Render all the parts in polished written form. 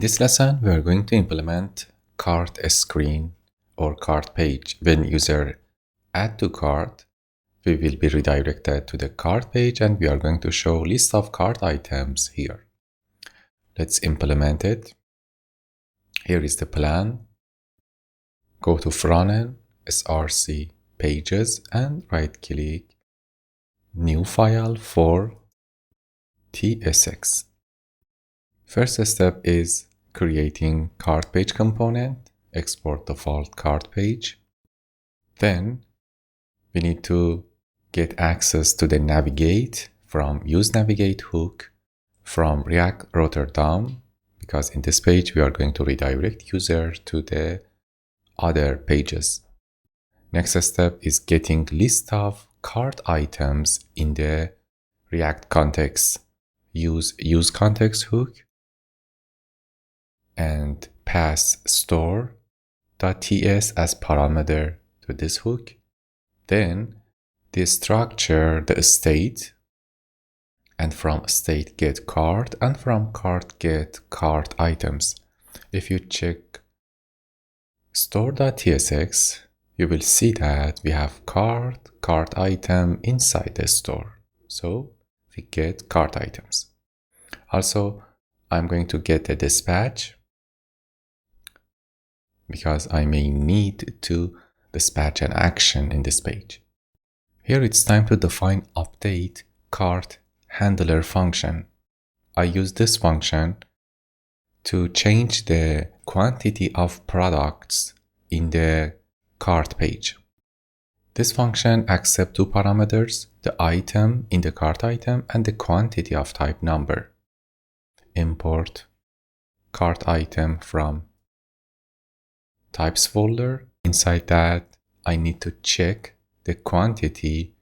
In this lesson, we are going to implement cart screen or cart page. When user add to cart, we will be redirected to the cart page and we are going to show list of cart items here. Let's implement it. Here is the plan. Go to frontend, src pages and right click new file for tsx. First step is creating cart page component, export default cart page. Then we need to get access to the navigate from use navigate hook from React Router DOM, because in this page we are going to redirect user to the other pages. Next step is getting list of cart items in the React context. Use context hook and pass store.ts as parameter to this hook. Then the structure the state, and from state get cart, and from cart get cart items. If you check store.tsx, you will see that we have cart item inside the store. So we get cart items. Also, I'm going to get a dispatch because I may need to dispatch an action in this page. Here it's time to define update cart handler function. I use this function to change the quantity of products in the cart page. This function accepts two parameters, the item in the cart item and the quantity of type number. Import cart item from types folder. Inside that, I need to check the quantity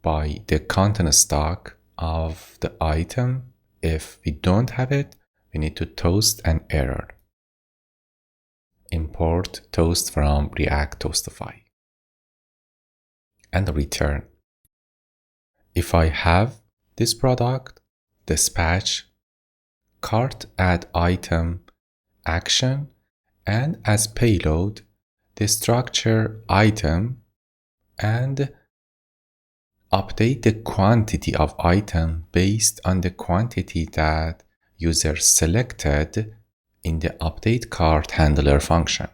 by the content stock of the item. If we don't have it, we need to toast an error. Import toast from React Toastify and return. If I have this product, dispatch cart add item action, and as payload the structure item, and update the quantity of item based on the quantity that user selected in the update cart handler function.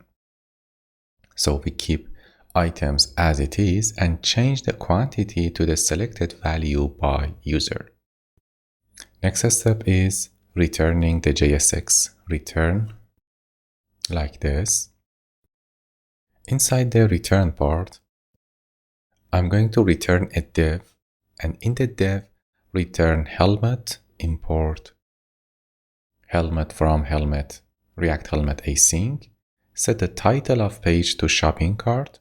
So we keep items as it is and change the quantity to the selected value by user. Next step is returning the JSX. Return like this. Inside the return part, I'm going to return a div, and in the div, return helmet, import helmet from helmet, React helmet async, set the title of page to shopping cart,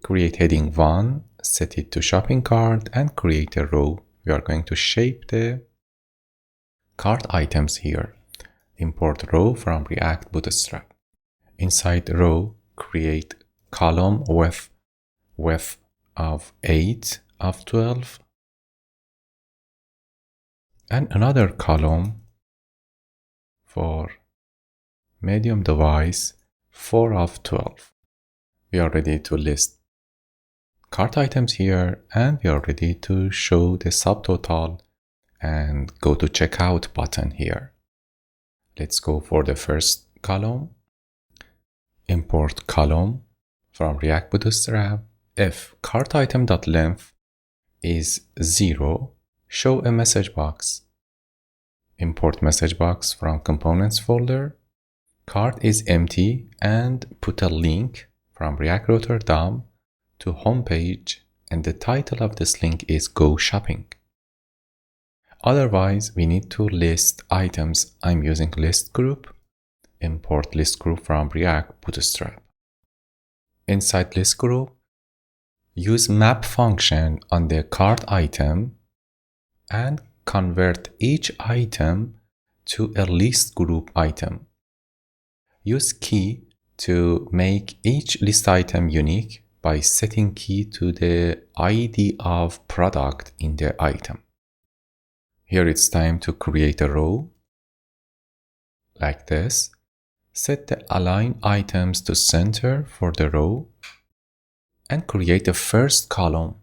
create heading 1, set it to shopping cart, and create a row. We are going to shape the cart items here. Import row from React Bootstrap. Inside row, create column width of 8 of 12 and another column for medium device 4 of 12. We are ready to list cart items here, and we are ready to show the subtotal and go to checkout button here. Let's go for the first column. Import column from React Bootstrap. If cart item.length is 0, show a message box. Import message box from components folder. Cart is empty, and put a link from React Router DOM to homepage, and the title of this link is Go Shopping. Otherwise, we need to list items. I'm using list group. Import list group from React Bootstrap. Inside list group, use map function on the cart item and convert each item to a list group item. Use key to make each list item unique by setting key to the ID of product in the item. Here it's time to create a row. like this. Set the align items to center for the row and create the first column.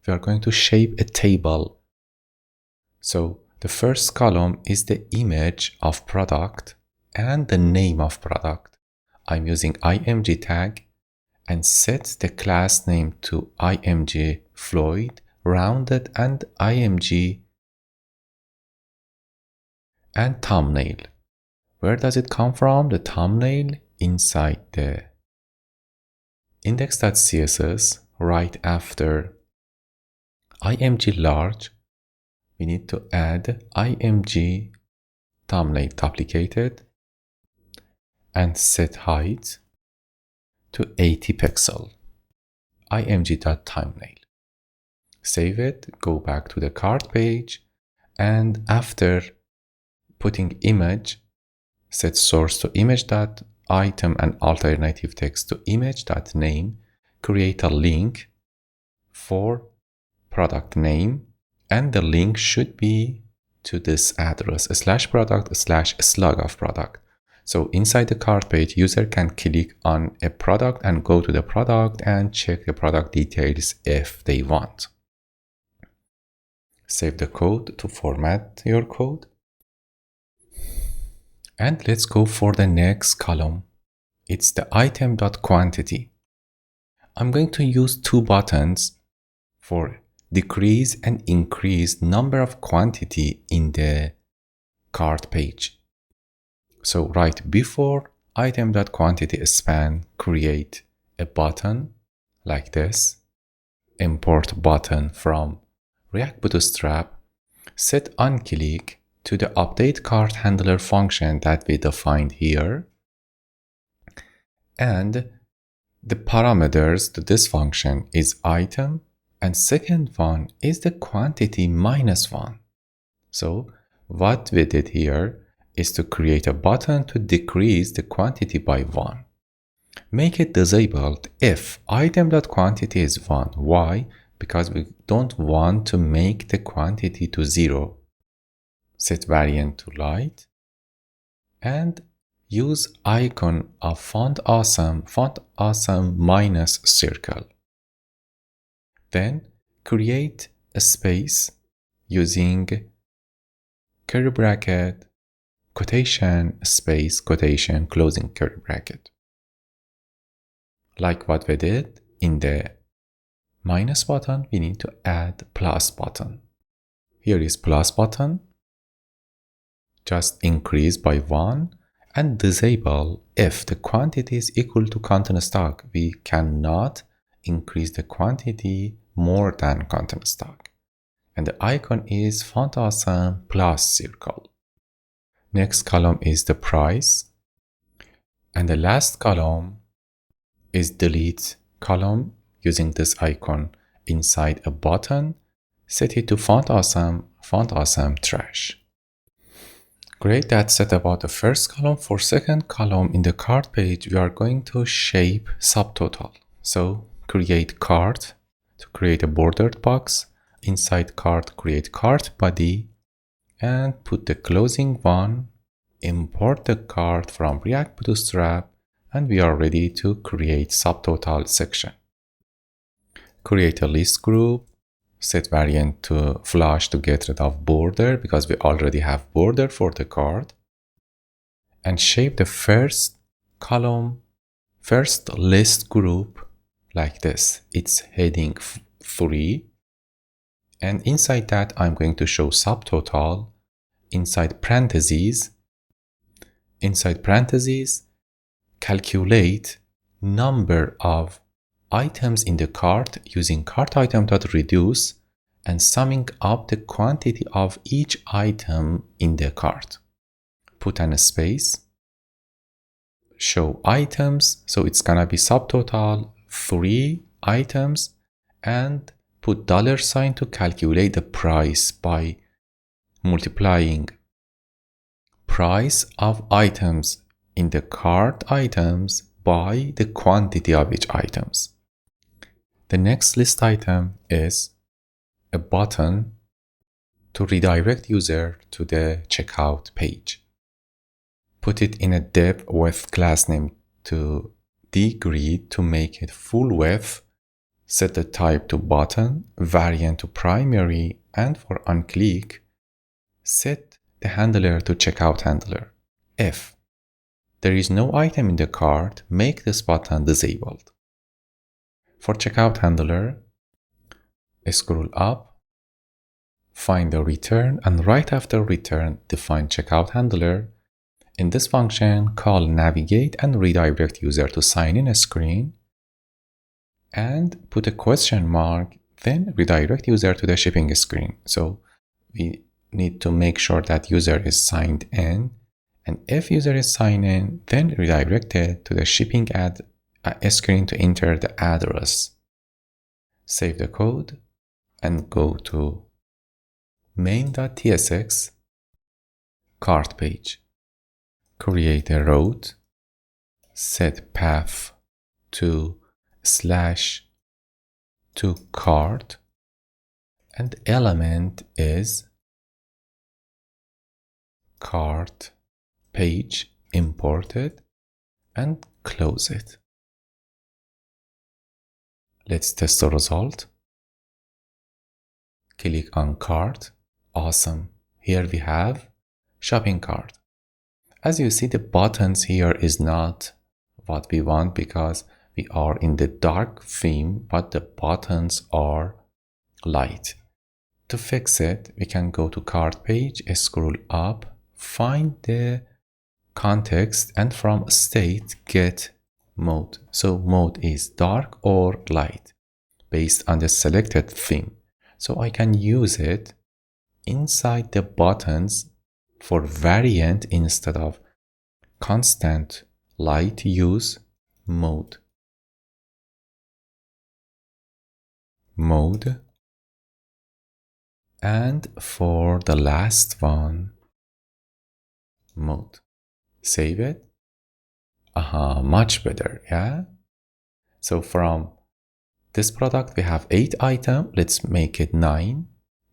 We are going to shape a table. So the first column is the image of product and the name of product. I'm using img tag and set the class name to img Floyd rounded and img and thumbnail. Where does it come from? The thumbnail inside the index.css right after img large. We need to add img thumbnail duplicated and set height to 80 pixel. img.thumbnail. Save it, go back to the cart page, and after putting image, set source to image.item and alternative text to image.name, create a link for product name, and the link should be to this address /product/slug of product. So inside the cart page, user can click on a product and go to the product and check the product details if they want. Save the code to format your code. And let's go for the next column. It's the item.quantity. I'm going to use two buttons for decrease and increase number of quantity in the cart page. So right before item.quantity span, create a button like this. Import button from React Bootstrap. Set onClick to the update cart handler function that we defined here. And the parameters to this function is item, and second one is the quantity -1. So what we did here is to create a button to decrease the quantity by 1. Make it disabled if item.quantity is 1. Why? Because we don't want to make the quantity to 0. Set variant to light and use icon of font awesome minus circle. Then create a space using curly bracket, quotation, space, quotation, closing curly bracket. Like what we did in the minus button, we need to add plus button. Here is plus button. Just increase by 1 and disable if the quantity is equal to content stock. We cannot increase the quantity more than content stock. And the icon is font awesome plus circle. Next column is the price. And the last column is delete column using this icon inside a button. Set it to font awesome trash. Great, that's it about the first column. For second column in the cart page, we are going to shape subtotal. So create cart to create a bordered box. Inside cart, create cart body and put the closing one. Import the cart from React Bootstrap and we are ready to create subtotal section. Create a list group. Set variant to flush to get rid of border because we already have border for the card. And shape the first column, first list group like this. It's heading 3. And inside that, I'm going to show subtotal. Inside parentheses, calculate number of items in the cart using cart_item.reduce and summing up the quantity of each item in the cart. Put in a space, show items, so it's gonna be subtotal 3 items, and put $sign to calculate the price by multiplying price of items in the cart items by the quantity of each items. The next list item is a button to redirect user to the checkout page. put it in a div with class name to degree to make it full width, set the type to button, variant to primary, and for onClick, set the handler to checkout handler. If there is no item in the cart, make this button disabled. For checkout handler, scroll up, find the return, and right after return, define checkout handler. In this function, call navigate and redirect user to sign in screen, and put a question mark, then redirect user to the shipping screen. So we need to make sure that user is signed in, and if user is signed in, then redirect it to the shipping screen to enter the address. Save the code and go to main.tsx, cart page. Create a route, set path to /to cart, and element is cart page imported, and close it. Let's test the result. Click on cart. Awesome. Here we have shopping cart. As you see, the buttons here is not what we want because we are in the dark theme, but the buttons are light. To fix it, we can go to cart page, scroll up, find the context, and from state get mode. So mode is dark or light based on the selected theme. So I can use it inside the buttons for variant instead of constant light, use mode. And for the last one, mode. Save it. Much better, yeah? So from this product, we have 8 items. Let's make it 9.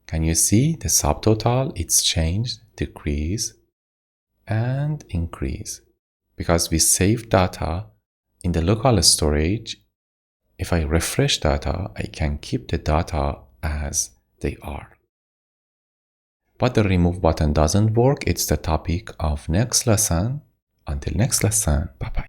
Can you see the subtotal? It's changed, decrease, and increase. Because we save data in the local storage, if I refresh data, I can keep the data as they are. But the remove button doesn't work. It's the topic of next lesson. Until next lesson, bye-bye.